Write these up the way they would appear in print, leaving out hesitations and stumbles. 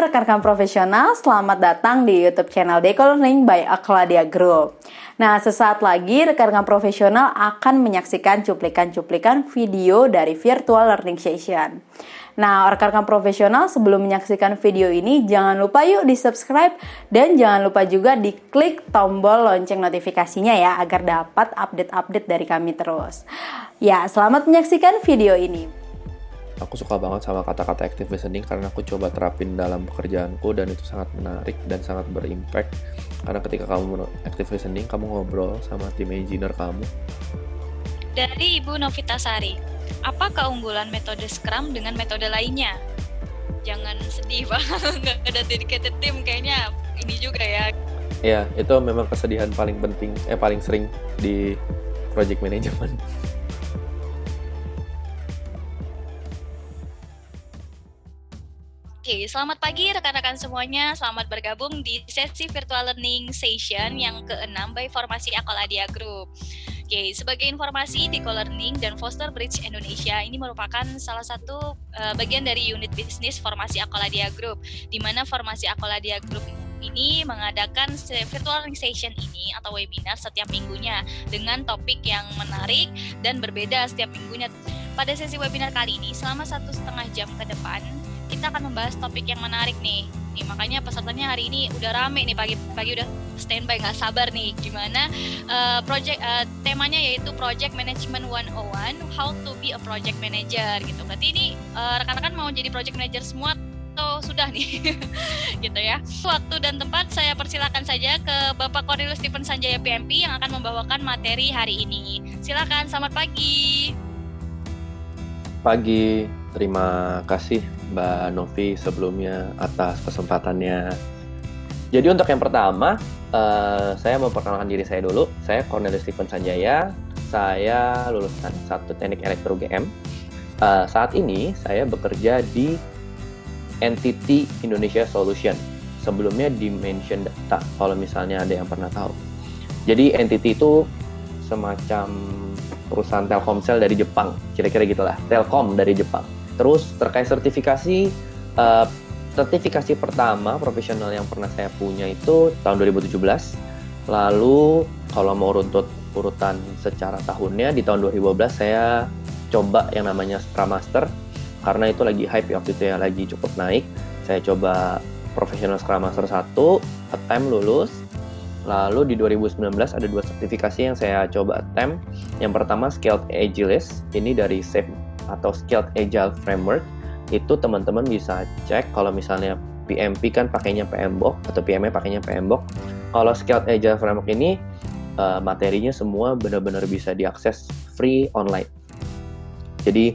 rekan-rekan profesional, selamat datang di YouTube channel Deco Learning by Akladia Group. Nah, sesaat lagi rekan-rekan profesional akan menyaksikan cuplikan-cuplikan video dari virtual learning session. Nah, rekan-rekan profesional sebelum menyaksikan video ini, jangan lupa yuk di-subscribe dan jangan lupa juga diklik tombol lonceng notifikasinya ya, agar dapat update-update dari kami terus. Ya, selamat menyaksikan video ini. Aku suka banget sama kata-kata active listening karena aku coba terapin dalam pekerjaanku dan itu sangat menarik dan sangat berimpact. Karena ketika kamu active listening, kamu ngobrol sama tim engineer kamu. Dari Ibu Novitasari, apa keunggulan metode Scrum dengan metode lainnya? Jangan sedih banget, nggak ada dedicated team kayaknya ini juga ya. Ya, itu memang kesedihan paling penting, paling sering di project management. Oke, selamat pagi rekan-rekan semuanya. Selamat bergabung di sesi virtual learning session yang ke-6 by Formasi Akladia Group. Oke, sebagai informasi, Deco Learning dan Foster Bridge Indonesia ini merupakan salah satu bagian dari unit bisnis Formasi Akladia Group, di mana Formasi Akladia Group ini mengadakan virtual learning session ini atau webinar setiap minggunya dengan topik yang menarik dan berbeda setiap minggunya. Pada sesi webinar kali ini, selama 1,5 jam ke depan, kita akan membahas topik yang menarik nih. Makanya pesertanya hari ini udah rame nih, pagi-pagi udah standby, nggak sabar nih gimana temanya yaitu Project Management 101, How to be a Project Manager gitu. Berarti ini rekan-rekan mau jadi Project Manager semua atau sudah nih gitu ya. Waktu dan tempat saya persilakan saja ke Bapak Cornelius Stephen Sanjaya PMP yang akan membawakan materi hari ini. Silakan, selamat pagi. Pagi, terima kasih Mbak Novi sebelumnya atas kesempatannya. Jadi untuk yang pertama, saya memperkenalkan diri saya dulu. Saya Cornelius Stephen Sanjaya, saya lulusan 1 Teknik Elektro UGM. Saat ini saya bekerja di Entity Indonesia Solution. Sebelumnya Dimension Data, kalau misalnya ada yang pernah tahu. Jadi Entity itu semacam perusahaan Telkomsel dari Jepang, kira-kira gitulah, Telkom dari Jepang. Terus terkait sertifikasi, sertifikasi pertama profesional yang pernah saya punya itu tahun 2017. Lalu kalau mau urutan secara tahunnya, di tahun 2012 saya coba yang namanya Scrum Master, karena itu lagi hype waktu itu ya, lagi cukup naik. Saya coba profesional Scrum Master 1, attempt lulus. Lalu di 2019 ada 2 sertifikasi yang saya coba attempt. Yang pertama Skilled Agilist, ini dari SAFe atau Skilled Agile Framework. Itu teman-teman bisa cek kalau misalnya PMP kan pakainya PMBOK atau PME pakainya PMBOK. Kalau Skilled Agile Framework ini materinya semua benar-benar bisa diakses free online. Jadi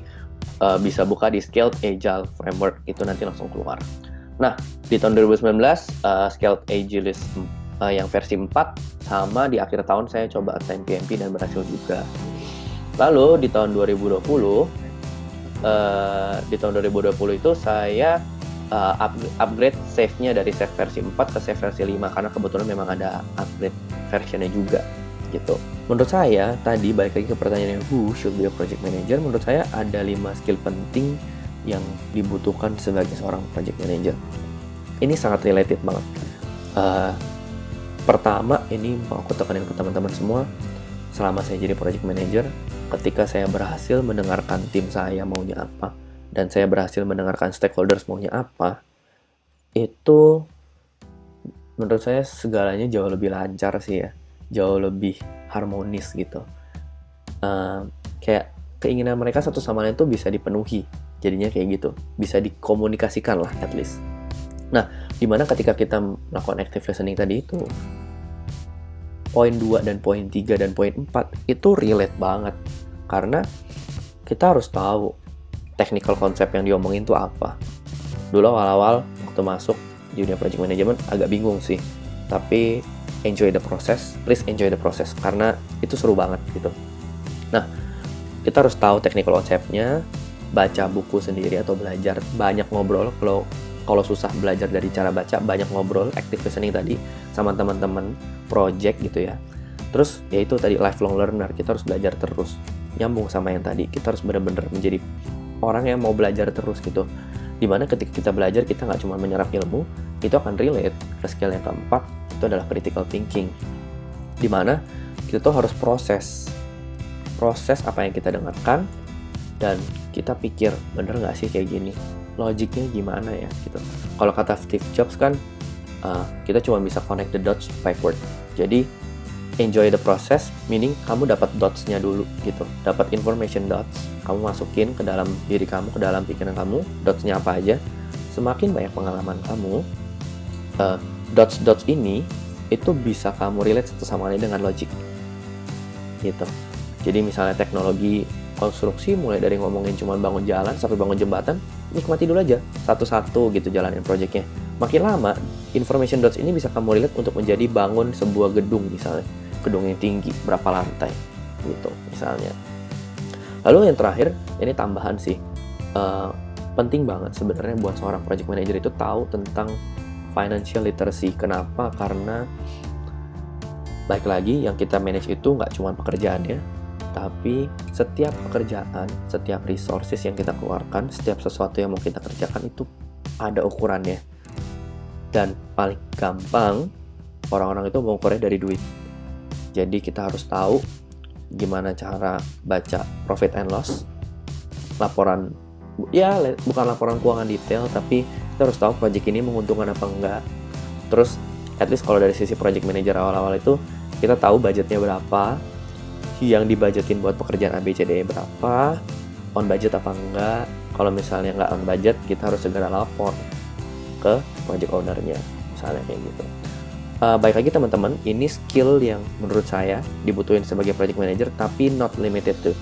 bisa buka di Skilled Agile Framework, itu nanti langsung keluar. Nah, di tahun 2019 Skilled Agilist yang versi 4, sama di akhir tahun saya coba attempt PMP dan berhasil juga. Lalu di tahun 2020 itu saya upgrade SAFe-nya dari SAFe versi 4 ke SAFe versi 5 karena kebetulan memang ada upgrade versionnya juga gitu. Menurut saya tadi balik lagi ke pertanyaan who should be a project manager, menurut saya ada 5 skill penting yang dibutuhkan sebagai seorang project manager. Ini sangat related banget. Pertama, ini mau aku tekanin ke teman-teman semua, selama saya jadi project manager, ketika saya berhasil mendengarkan tim saya maunya apa, dan saya berhasil mendengarkan stakeholders maunya apa, itu menurut saya segalanya jauh lebih lancar sih ya, jauh lebih harmonis gitu. Kayak keinginan mereka satu sama lain tuh bisa dipenuhi, jadinya kayak gitu, bisa dikomunikasikan lah at least. Nah, dimana ketika kita melakukan active listening tadi itu, poin 2 dan poin 3 dan poin 4 itu relate banget. Karena kita harus tahu technical konsep yang diomongin itu apa. Dulu awal-awal waktu masuk di dunia project management agak bingung sih. Tapi enjoy the process, please enjoy the process. Karena itu seru banget gitu. Nah, kita harus tahu technical konsepnya, baca buku sendiri atau belajar, banyak ngobrol. Kalau susah belajar dari cara baca, banyak ngobrol, active listening tadi sama teman-teman project gitu ya. Terus ya itu tadi lifelong learner, kita harus belajar terus. Nyambung sama yang tadi, kita harus benar-benar menjadi orang yang mau belajar terus gitu. Dimana ketika kita belajar, kita nggak cuma menyerap ilmu, itu akan relate ke skill yang keempat, itu adalah critical thinking. Dimana kita tuh harus proses apa yang kita dengarkan, dan kita pikir, bener nggak sih kayak gini? Logiknya gimana ya? Gitu. Kalau kata Steve Jobs kan, kita cuma bisa connect the dots backward. Jadi, enjoy the process, meaning kamu dapat dots-nya dulu gitu. Dapat information dots, kamu masukin ke dalam diri kamu, ke dalam pikiran kamu, dots-nya apa aja. Semakin banyak pengalaman kamu, dots-dots ini itu bisa kamu relate satu sama lain dengan logik. Gitu. Jadi misalnya teknologi konstruksi, mulai dari ngomongin cuma bangun jalan sampai bangun jembatan, nikmati dulu aja satu-satu gitu jalanin proyeknya. Makin lama, information dots ini bisa kamu relate untuk menjadi bangun sebuah gedung misalnya. Gedung yang tinggi, berapa lantai gitu misalnya. Lalu yang terakhir, ini tambahan sih. Penting banget sebenarnya buat seorang project manager itu tahu tentang financial literacy. Kenapa? Karena baik lagi, yang kita manage itu nggak cuma pekerjaannya, tapi setiap pekerjaan, setiap resources yang kita keluarkan, setiap sesuatu yang mau kita kerjakan itu ada ukurannya. Dan paling gampang, orang-orang itu mengukurnya dari duit. Jadi kita harus tahu gimana cara baca profit and loss, laporan, ya bukan laporan keuangan detail, tapi kita harus tahu project ini menguntungkan apa enggak. Terus, at least kalau dari sisi project manager awal-awal itu, kita tahu budgetnya berapa, yang dibudgetin buat pekerjaan ABCDE berapa, on budget apa enggak. Kalau misalnya nggak on budget, kita harus segera lapor ke project owner-nya, misalnya kayak gitu. Baik lagi teman-teman, ini skill yang menurut saya dibutuhin sebagai project manager, tapi not limited to.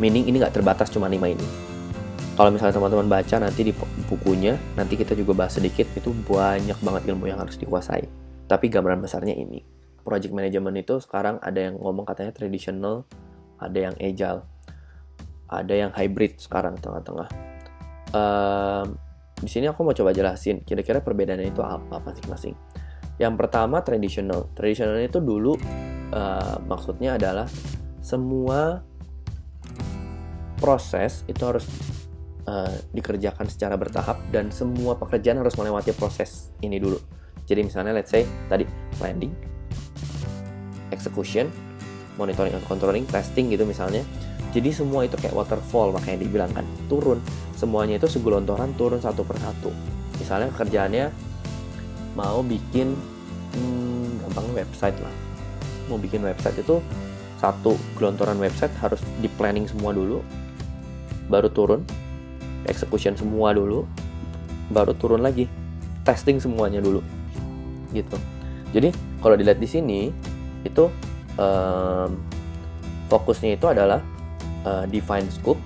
Meaning ini nggak terbatas cuma 5 ini. Kalau misalnya teman-teman baca nanti di bukunya, nanti kita juga bahas sedikit, itu banyak banget ilmu yang harus dikuasai. Tapi gambaran besarnya ini. Project management itu sekarang ada yang ngomong katanya traditional, ada yang agile, ada yang hybrid sekarang tengah-tengah. Di sini aku mau coba jelasin kira-kira perbedaannya itu apa masing-masing. Yang pertama traditional. Traditional itu dulu maksudnya adalah semua proses itu harus dikerjakan secara bertahap dan semua pekerjaan harus melewati proses ini dulu. Jadi misalnya let's say tadi planning, execution, monitoring and controlling, testing gitu misalnya. Jadi semua itu kayak waterfall, makanya dibilang kan turun. Semuanya itu segelontoran turun satu per satu. Misalnya kerjaannya mau bikin gampangnya website lah. Mau bikin website itu satu gelontoran website harus di planning semua dulu, baru turun, execution semua dulu, baru turun lagi, testing semuanya dulu, gitu. Jadi kalau dilihat di sini itu fokusnya itu adalah define scope,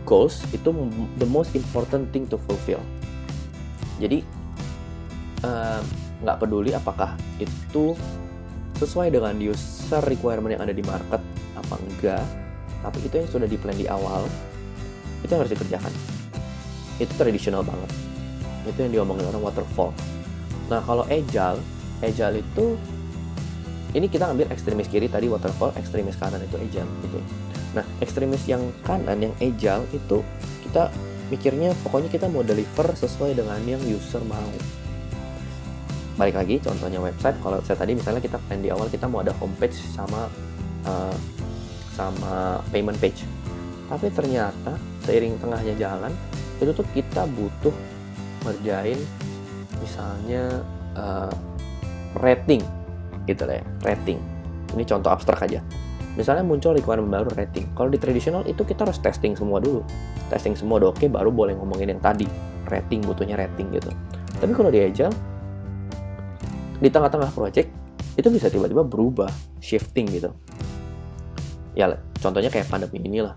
goals itu the most important thing to fulfill. Jadi nggak peduli apakah itu sesuai dengan user requirement yang ada di market apa enggak, tapi itu yang sudah di plan di awal itu yang harus dikerjakan. Itu tradisional banget. Itu yang diomongin orang waterfall. Nah kalau agile itu ini kita ambil ekstremis kiri tadi waterfall, ekstremis kanan itu agile gitu. Nah, ekstremis yang kanan, yang agile itu kita mikirnya pokoknya kita mau deliver sesuai dengan yang user mau. Balik lagi contohnya website, kalau saya tadi misalnya kita plan di awal kita mau ada homepage sama payment page. Tapi ternyata seiring tengahnya jalan itu tuh kita butuh ngerjain misalnya rating gitu lah ya, rating. Ini contoh abstrak aja. Misalnya muncul requirement baru rating. Kalau di tradisional itu kita harus testing semua dulu. Testing semua udah oke, baru boleh ngomongin yang tadi. Rating, butuhnya rating gitu. Tapi kalau di agile, di tengah-tengah project, itu bisa tiba-tiba berubah, shifting gitu. Ya contohnya kayak pandemi inilah.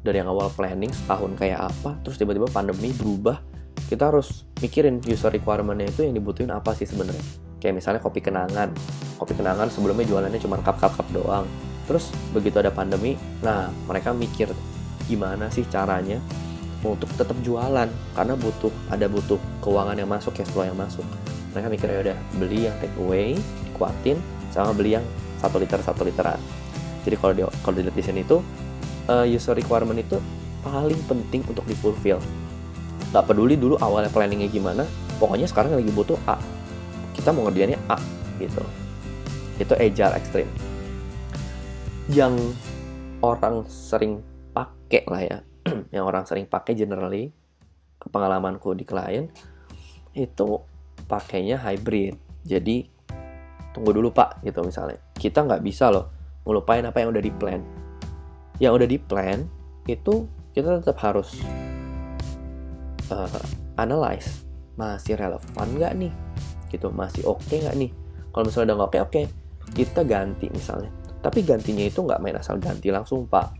Dari yang awal planning setahun kayak apa, terus tiba-tiba pandemi berubah. Kita harus mikirin user requirement-nya itu yang dibutuhin apa sih sebenarnya. Kayak misalnya kopi kenangan. Kopi kenangan sebelumnya jualannya cuma cup doang. Terus begitu ada pandemi, nah mereka mikir gimana sih caranya untuk tetap jualan karena butuh keuangan yang masuk, cash flow yang masuk. Mereka mikir ya udah beli yang take away, kuatin, sama beli yang 1 literan. Jadi kalau dilihat di sini itu user requirement itu paling penting untuk di fulfill. Nggak peduli dulu awalnya planningnya gimana, pokoknya sekarang lagi butuh A, kita mau ngerjainnya A gitu. Itu agile extreme. Yang orang sering pakai lah ya, yang orang sering pakai generally, pengalamanku di klien itu pakainya hybrid. Jadi tunggu dulu Pak gitu misalnya. Kita nggak bisa loh ngelupain apa yang udah di plan. Yang udah di plan itu kita tetap harus analyze, masih relevan nggak nih gitu, masih oke nggak nih. Kalau misalnya udah nggak oke, kita ganti misalnya. Tapi gantinya itu nggak main asal ganti langsung Pak.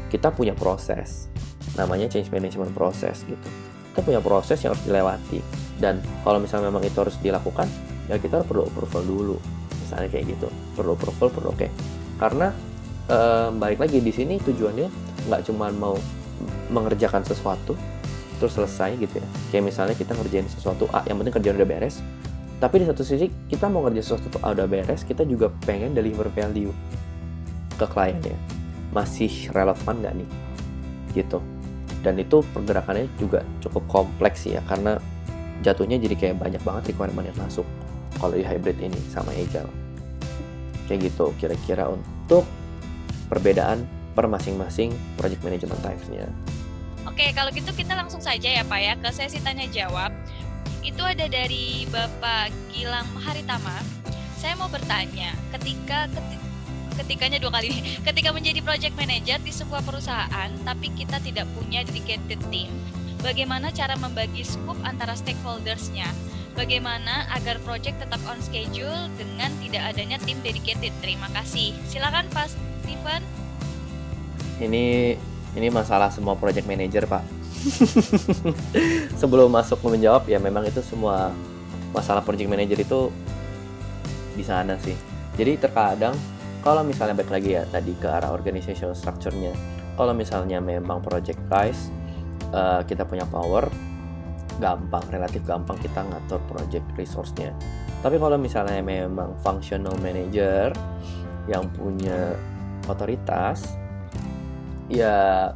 Kita punya proses, namanya change management proses gitu. Kita punya proses yang harus dilewati. Dan kalau misalnya memang itu harus dilakukan, ya kita perlu approval dulu. Misalnya kayak gitu, perlu approval, perlu oke. Karena balik lagi di sini tujuannya nggak cuma mau mengerjakan sesuatu terus selesai gitu ya. Kayak misalnya kita ngerjain sesuatu A, yang penting kerjaan udah beres. Tapi di satu sisi kita mau ngerjain sesuatu A udah beres, kita juga pengen deliver value ke kliennya. Masih relevan nggak nih? Gitu. Dan itu pergerakannya juga cukup kompleks ya, karena jatuhnya jadi kayak banyak banget requirement yang masuk kalau di hybrid ini sama agile. Kayak gitu kira-kira untuk perbedaan per masing-masing project management types-nya. Oke, kalau gitu kita langsung saja ya Pak ya ke sesi tanya jawab. Itu ada dari Bapak Gilang Haritama. Saya mau bertanya, ketikanya 2 kali nih. Ketika menjadi project manager di sebuah perusahaan, tapi kita tidak punya dedicated team, bagaimana cara membagi scope antara stakeholders-nya? Bagaimana agar project tetap on schedule dengan tidak adanya tim dedicated? Terima kasih. Silakan Pak Steven. Ini masalah semua project manager Pak. Sebelum masuk menjawab ya, memang itu semua masalah project manager itu di sana sih. Jadi terkadang kalau misalnya balik lagi ya tadi ke arah organizational structure-nya, kalau misalnya memang project price kita punya power, relatif gampang kita ngatur project resource-nya. Tapi kalau misalnya memang functional manager yang punya otoritas, ya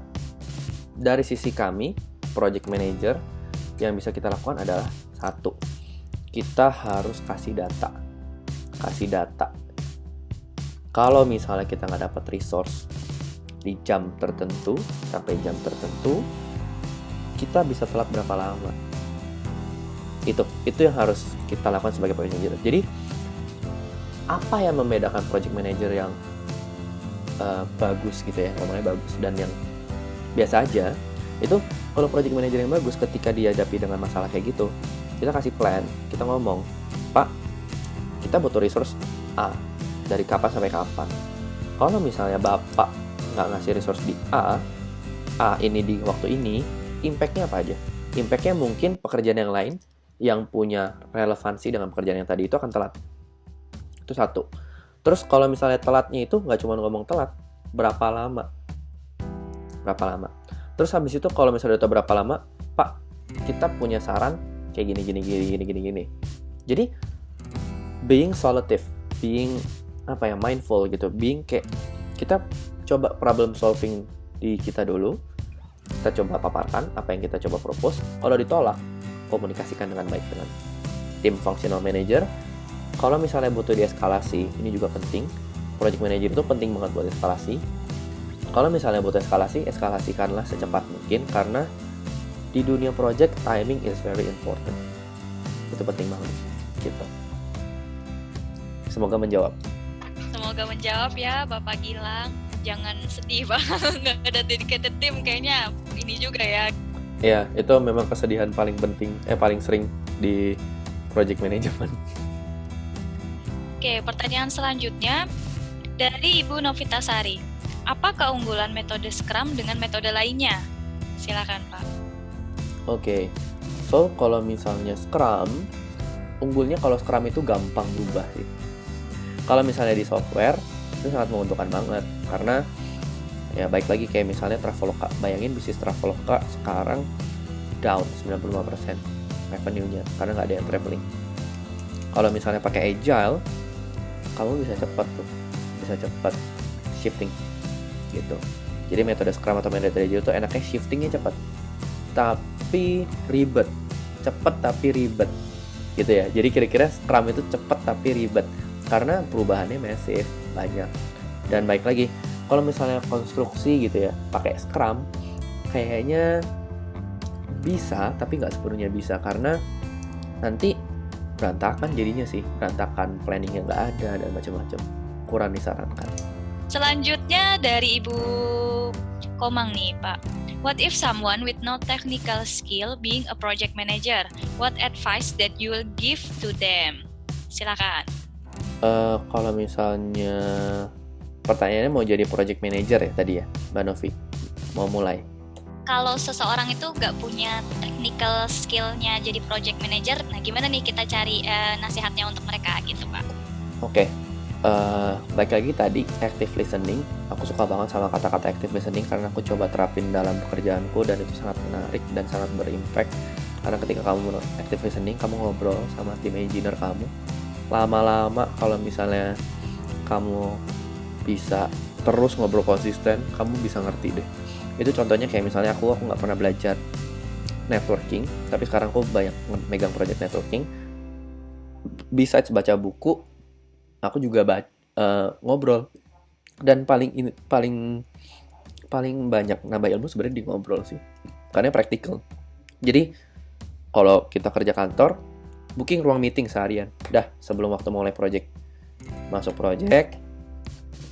dari sisi kami project manager yang bisa kita lakukan adalah satu, kita harus kasih data. Kalau misalnya kita nggak dapat resource di jam tertentu sampai jam tertentu, kita bisa telat berapa lama. Itu yang harus kita lakukan sebagai project manager. Jadi apa yang membedakan project manager yang bagus gitu ya, ngomongnya bagus, dan yang biasa aja, itu kalau project manager yang bagus ketika dihadapi dengan masalah kayak gitu, kita kasih plan, kita ngomong, Pak, kita butuh resource A, dari kapan sampai kapan. Kalau misalnya Bapak nggak ngasih resource di A ini di waktu ini, impact-nya apa aja? Impact-nya mungkin pekerjaan yang lain yang punya relevansi dengan pekerjaan yang tadi itu akan telat. Itu satu. Terus kalau misalnya telatnya itu nggak cuma ngomong telat, berapa lama. Terus habis itu kalau misalnya udah tahu berapa lama, Pak, kita punya saran kayak gini. Jadi being solutive, being mindful gitu, being kayak kita coba problem solving di kita dulu, kita coba paparkan apa yang kita coba propose. Kalau ditolak, komunikasikan dengan baik dengan tim functional manager. Kalau misalnya butuh dieskalasi, ini juga penting. Project manager itu penting banget buat eskalasi. Kalau misalnya butuh eskalasi, eskalasikanlah secepat mungkin, karena di dunia project, timing is very important. Itu penting banget gitu. Semoga menjawab Ya Bapak Gilang. Jangan sedih Pak, nggak ada dedicated team kayaknya ini juga ya. Ya, itu memang kesedihan paling sering di project management. Oke, pertanyaan selanjutnya dari Ibu Novitasari. Apa keunggulan metode Scrum dengan metode lainnya? Silakan Pak. Oke. So, kalau misalnya Scrum, unggulnya kalau Scrum itu gampang berubah sih. Kalau misalnya di software, itu sangat menguntungkan banget. Karena, ya baik lagi kayak misalnya Traveloka. Bayangin bisnis Traveloka sekarang down 95% revenue-nya, karena nggak ada yang traveling. Kalau misalnya pakai Agile, kamu bisa cepat shifting gitu. Jadi metode Scrum atau metode Agile itu enaknya shiftingnya cepat. tapi ribet, cepet tapi ribet, gitu ya. Jadi kira-kira Scrum itu cepet tapi ribet karena perubahannya massive, banyak. Dan baik lagi, kalau misalnya konstruksi gitu ya, pakai Scrum, kayaknya bisa, tapi nggak sepenuhnya bisa karena nanti berantakan jadinya sih, berantakan, planningnya nggak ada dan macam-macam. Kurang disarankan. Selanjutnya dari Ibu Komang nih Pak. What if someone with no technical skill being a project manager? What advice that you will give to them? Silakan. Kalau misalnya pertanyaannya mau jadi project manager ya tadi ya, Mbak Novi, mau mulai. Kalau seseorang itu nggak punya technical skill-nya jadi project manager, nah gimana nih kita cari nasihatnya untuk mereka gitu Pak? Oke, balik lagi tadi active listening. Aku suka banget sama kata-kata active listening karena aku coba terapin dalam pekerjaanku dan itu sangat menarik dan sangat berimpact. Karena ketika kamu active listening, kamu ngobrol sama tim engineer kamu. Lama-lama kalau misalnya kamu bisa terus ngobrol konsisten, kamu bisa ngerti deh. Itu contohnya kayak misalnya aku nggak pernah belajar networking, tapi sekarang aku banyak megang project networking. Besides baca buku, aku juga ngobrol. Dan paling banyak nambah ilmu sebenarnya di ngobrol sih, karena praktikal. Jadi kalau kita kerja kantor, booking ruang meeting seharian. Dah sebelum waktu mulai project, masuk project,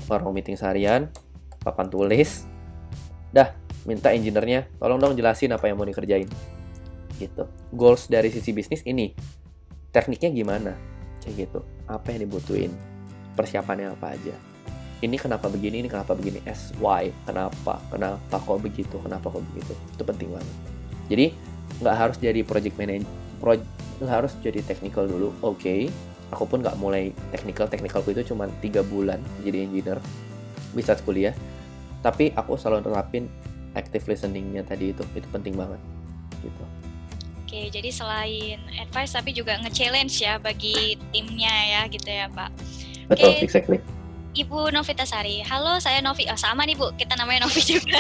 ruang meeting seharian, papan tulis. Dah, minta engineer-nya, tolong dong jelasin apa yang mau dikerjain. Gitu. Goals dari sisi bisnis ini, tekniknya gimana? Kayak gitu. Apa yang dibutuhin? Persiapannya apa aja? Ini kenapa begini, ini kenapa begini? why? Kenapa kok begitu? Kenapa kok begitu? Itu penting banget. Jadi, nggak harus jadi project manager, nggak harus jadi technical dulu. Oke. Aku pun nggak mulai technicalku itu cuma 3 bulan jadi engineer. Bisa kuliah. Tapi aku selalu nerapin active listening-nya tadi itu penting banget gitu. Oke, jadi selain advice tapi juga nge-challenge ya bagi timnya ya gitu ya Pak. Betul, exactly. Ibu Novitasari, halo saya Novi, sama nih Bu, kita namanya Novi juga.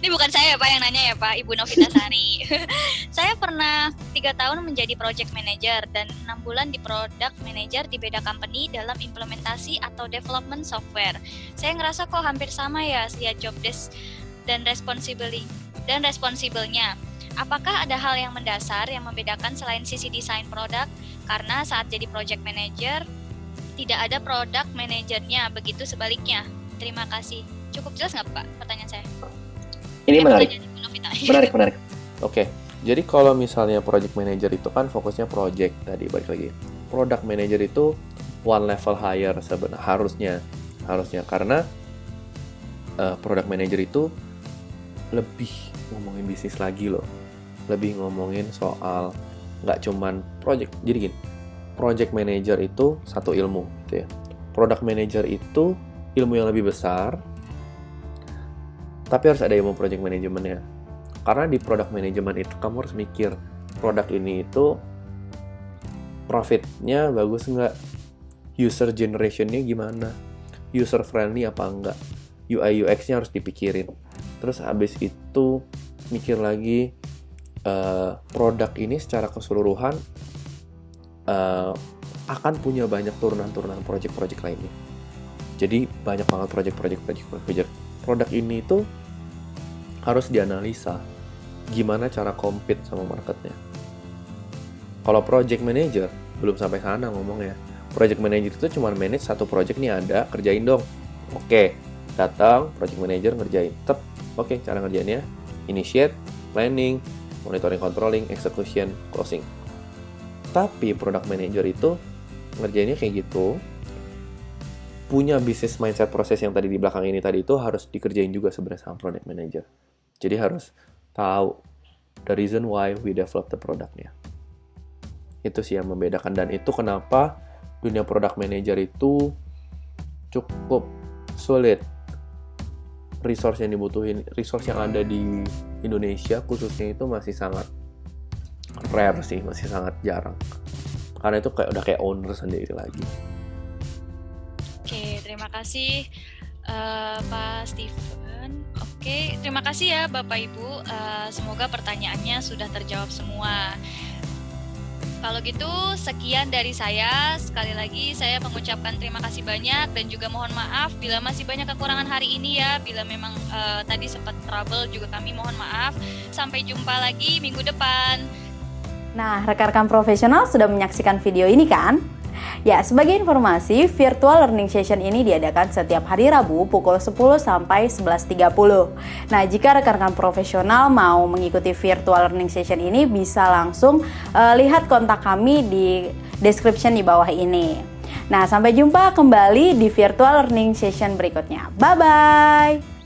Ini bukan saya Pak yang nanya ya Pak, Ibu Novitasari. Saya pernah 3 tahun menjadi project manager dan 6 bulan di product manager di beda company dalam implementasi atau development software. Saya ngerasa kok hampir sama ya job desk dan responsible-nya. Apakah ada hal yang mendasar yang membedakan selain sisi desain produk? Karena saat jadi project manager tidak ada product manajernya, begitu sebaliknya. Terima kasih. Cukup jelas nggak Pak pertanyaan saya? Ini menarik. Menarik. Oke, jadi kalau misalnya project manager itu kan fokusnya project tadi, balik lagi. Product manager itu one level higher sebenarnya harusnya karena product manager itu lebih ngomongin bisnis lagi loh, lebih ngomongin soal nggak cuman project. Jadi gini, project manager itu satu ilmu gitu ya. Product manager itu ilmu yang lebih besar, tapi harus ada ilmu project manajemennya. Karena di product management itu kamu harus mikir produk ini itu profitnya bagus nggak, user generationnya gimana, user friendly apa enggak, UI UX-nya harus dipikirin. Terus habis itu mikir lagi produk ini secara keseluruhan akan punya banyak turunan-turunan project-project lainnya. Jadi banyak banget project. Produk ini itu harus dianalisa gimana cara compete sama marketnya. Kalau project manager belum sampai sana ngomongnya. Project manager itu cuma manage satu project nih ada, kerjain dong. Oke, datang project manager ngerjain. Oke, cara ngerjainnya initiate, planning, monitoring, controlling, execution, closing. Tapi product manager itu ngerjainnya kayak gitu, punya business mindset proses yang tadi di belakang ini tadi itu harus dikerjain juga sebenarnya sama product manager. Jadi harus tahu the reason why we develop the productnya. Itu sih yang membedakan, dan itu kenapa dunia product manager itu cukup sulit. Resource yang dibutuhin, resource yang ada di Indonesia khususnya itu masih sangat rare sih, masih sangat jarang. Karena itu udah kayak owner sendiri lagi. Oke, terima kasih Pak Steven. Oke, terima kasih ya Bapak Ibu. Semoga pertanyaannya sudah terjawab semua. Kalau gitu, sekian dari saya. Sekali lagi saya mengucapkan terima kasih banyak dan juga mohon maaf bila masih banyak kekurangan hari ini ya. Bila memang tadi sempat trouble juga kami mohon maaf. Sampai jumpa lagi minggu depan. Nah, rekan-rekan profesional sudah menyaksikan video ini kan? Ya, sebagai informasi, virtual learning session ini diadakan setiap hari Rabu pukul 10 sampai 11.30. Nah, jika rekan-rekan profesional mau mengikuti virtual learning session ini, bisa langsung lihat kontak kami di description di bawah ini. Nah, sampai jumpa kembali di virtual learning session berikutnya. Bye-bye!